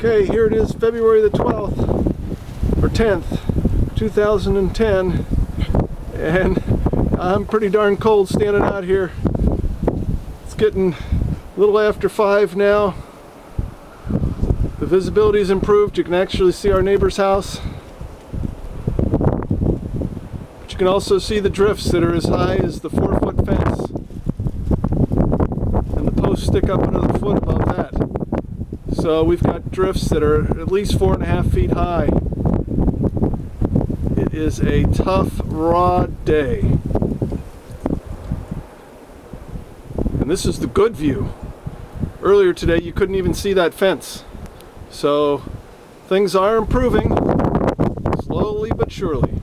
Okay, here it is, February the 12th, or 10th, 2010, and I'm pretty darn cold standing out here. It's getting a little after 5 now. The visibility's improved. You can actually see our neighbor's house. But you can also see the drifts that are as high as the 4-foot fence. And the posts stick up another foot above that. So we've got drifts that are at least 4.5 feet high. It is a tough, raw day. And this is the good view. Earlier today you couldn't even see that fence. So things are improving, slowly but surely.